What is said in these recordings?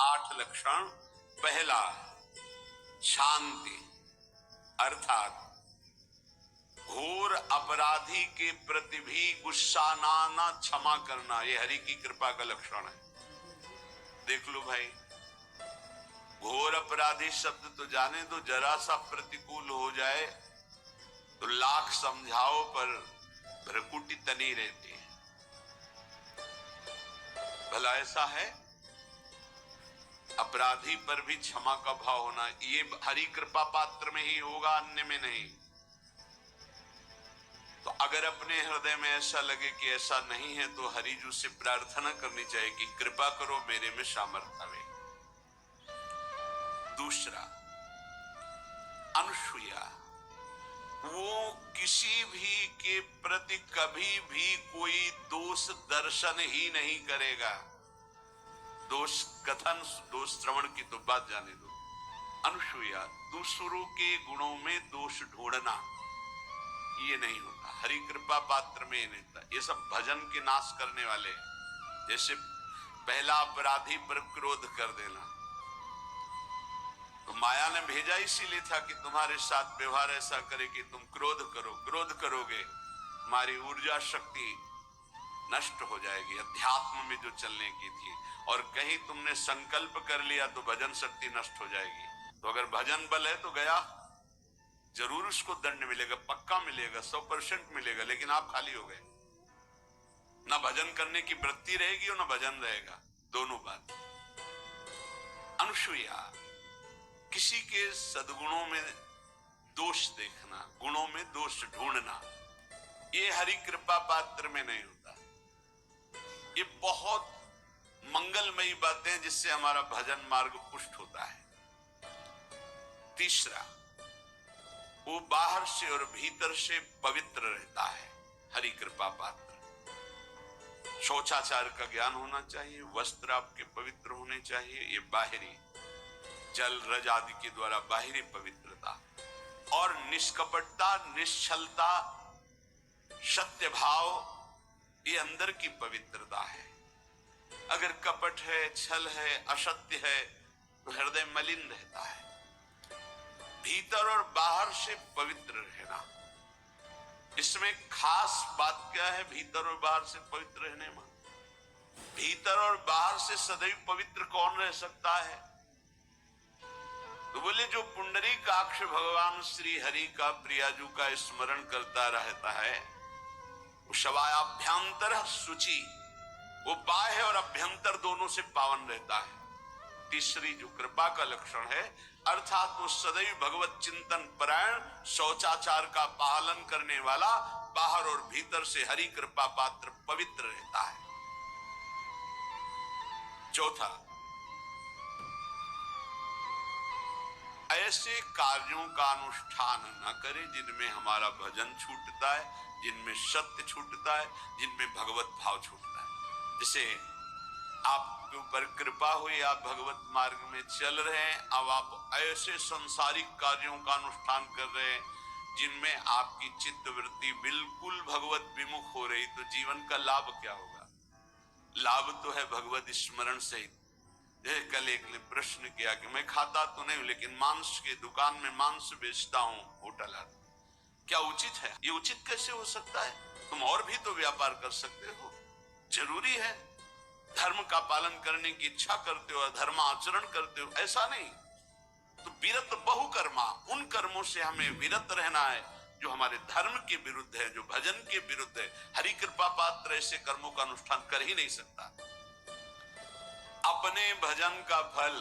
8 लक्षण। पहला शांति, अर्थात घोर अपराधी के प्रति भी गुस्सा ना क्षमा करना, यह हरि की कृपा का लक्षण है। देख लो भाई, घोर अपराधी शब्द तो जाने दो, जरा सा प्रतिकूल हो जाए तो लाख समझाओ पर भ्रकुटी तनी रहती है। भला ऐसा है? अपराधी पर भी क्षमा का भाव होना, ये हरि कृपा पात्र में ही होगा, अन्य में नहीं। तो अगर अपने हृदय में ऐसा लगे कि ऐसा नहीं है तो हरिजू से प्रार्थना करनी चाहिए कि कृपा करो मेरे में सामर्थ्य आवे। दूसरा, अनुसूया, वो किसी भी के प्रति कभी भी कोई दोष दर्शन ही नहीं करेगा। दोष कथन, दोष श्रवण की तो बात जाने दो। अनुसूया, दूसरों के गुणों में दोष ढूंढना ये नहीं होता, हरि कृपा पात्र में नहीं होता। ये सब भजन के नाश करने वाले, जैसे पहला अपराधी पर क्रोध कर देना, तो माया ने भेजा इसीलिए था कि तुम्हारे साथ व्यवहार ऐसा करे कि तुम क्रोध करो, क्रोध करोगे तुम्हारी ऊर्जा शक्ति नष्ट हो जाएगी, अध्यात्म में जो चलने की थी। और कहीं तुमने संकल्प कर लिया तो भजन शक्ति नष्ट हो जाएगी। तो अगर भजन बल है तो गया, जरूर उसको दंड मिलेगा, पक्का मिलेगा, 100% मिलेगा, लेकिन आप खाली हो गए। ना भजन करने की वृत्ति रहेगी और ना भजन रहेगा, दोनों बात। अनुसूया, किसी के सद्गुणों में दोष देखना, गुणों में दोष ढूंढना, ये हरि कृपा पात्र में नहीं होता। ये बहुत मंगलमयी बातें जिससे हमारा भजन मार्ग पुष्ट होता है। तीसरा, वो बाहर से और भीतर से पवित्र रहता है, हरि कृपा पात्र। शौचाचार का ज्ञान होना चाहिए, वस्त्र आपके पवित्र होने चाहिए, ये बाहरी जल रज आदि के द्वारा बाहरी पवित्रता। और निष्कपटता, निश्चलता, सत्य भाव, ये अंदर की पवित्रता है। अगर कपट है, छल है, असत्य है तो हृदय मलिन रहता है। भीतर और बाहर से पवित्र रहना, इसमें खास बात क्या है? भीतर और बाहर से पवित्र रहने में, भीतर और बाहर से सदैव पवित्र कौन रह सकता है? तो बोले जो पुंडरीकाक्ष भगवान श्री हरि का, प्रियाजू का स्मरण करता रहता है, वो शवायाभ्यंतर शुचि, वो बाह्य और अभ्यंतर दोनों से पावन रहता है। तीसरी जो कृपा का लक्षण है, अर्थात वो सदैव भगवत चिंतन परायण, शौचाचार का पालन करने वाला, बाहर और भीतर से हरि कृपा पात्र पवित्र रहता है। चौथा, ऐसे कार्यों का अनुष्ठान न करे जिनमें हमारा भजन छूटता है, जिनमें सत्य छूटता है, जिनमें भगवत भाव छूटता है। जैसे आपके ऊपर कृपा हुई, आप भगवत मार्ग में चल रहे हैं, अब आप ऐसे संसारिक कार्यों का अनुष्ठान कर रहे हैं जिनमें आपकी चित्त वृत्ति बिल्कुल भगवत विमुख हो रही, तो जीवन का लाभ क्या होगा? लाभ तो है भगवत स्मरण सहित। कल एक ने प्रश्न किया कि मैं खाता तो नहीं हूं लेकिन मांस के दुकान में मांस बेचता हूं, होटल है, क्या उचित है? ये उचित कैसे हो सकता है? तुम और भी तो व्यापार कर सकते हो। जरूरी है धर्म का पालन करने की इच्छा करते हो, धर्म आचरण करते हो, ऐसा नहीं। तो विरत बहुकर्मा, उन कर्मों से हमें विरत रहना है जो हमारे धर्म के विरुद्ध है, जो भजन के विरुद्ध है। हरि कृपा पात्र ऐसे कर्मों का अनुष्ठान कर ही नहीं सकता। अपने भजन का फल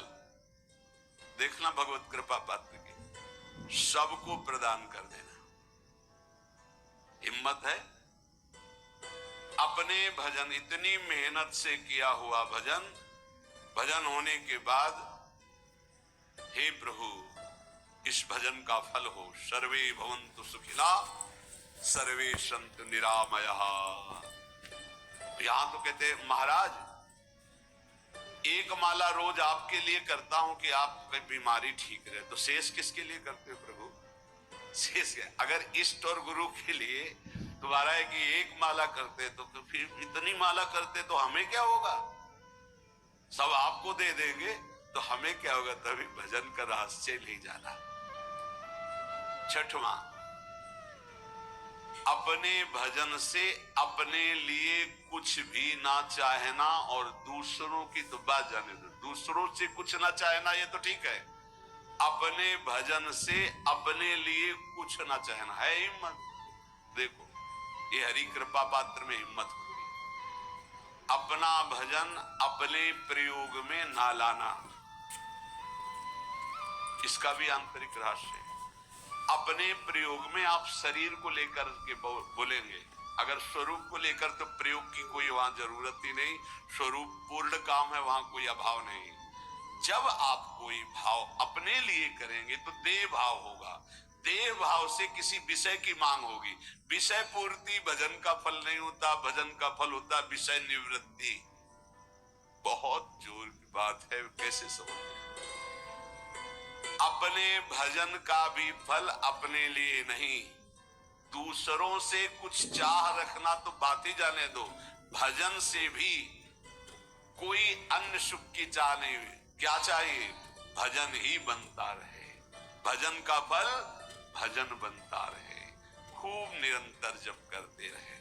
देखना भगवत कृपा पात्र की, सबको प्रदान कर देना। हिम्मत है? अपने भजन, इतनी मेहनत से किया हुआ भजन, भजन होने के बाद हे प्रभु इस भजन का फल हो, सर्वे भवन्तु सुखिना सर्वे सन्तु निरामयाः। यहां तो कहते महाराज एक माला रोज आपके लिए करता हूं कि आपकी बीमारी ठीक रहे, तो शेष किसके लिए करते हो प्रभु? शेष अगर इष्ट और गुरु के लिए तुम्हारा है कि एक माला करते तो फिर इतनी माला करते तो हमें क्या होगा? सब आपको दे देंगे तो हमें क्या होगा? तभी भजन का रहस्य नहीं जाना। छठवां, अपने भजन से अपने लिए कुछ भी ना चाहना और दूसरों की तो बात जाने दो, दूसरों से कुछ ना चाहना ये तो ठीक है, अपने भजन से अपने लिए कुछ ना चाहना है हिम्मत। देखो ये हरि कृपा पात्र में हिम्मत होती है। अपना भजन अपने प्रयोग में ना लाना, इसका भी आंतरिक रहस्य है। अपने प्रयोग में आप शरीर को लेकर के बोलेंगे, अगर स्वरूप को लेकर तो प्रयोग की कोई वहां जरूरत ही नहीं, स्वरूप पूर्ण काम है, वहां कोई अभाव नहीं। जब आप कोई भाव अपने लिए करेंगे तो देह भाव होगा, देह भाव से किसी विषय की मांग होगी। विषय पूर्ति भजन का फल नहीं होता, भजन का फल होता विषय निवृत्ति। बहुत जोर की बात है, कैसे समझे? अपने भजन का भी फल अपने लिए नहीं, दूसरों से कुछ चाह रखना तो बात ही जाने दो, भजन से भी कोई अन्य सुख की चाह नहीं। क्या चाहिए? भजन ही बनता रहे, भजन का फल भजन बनता रहे, खूब निरंतर जप करते रहे।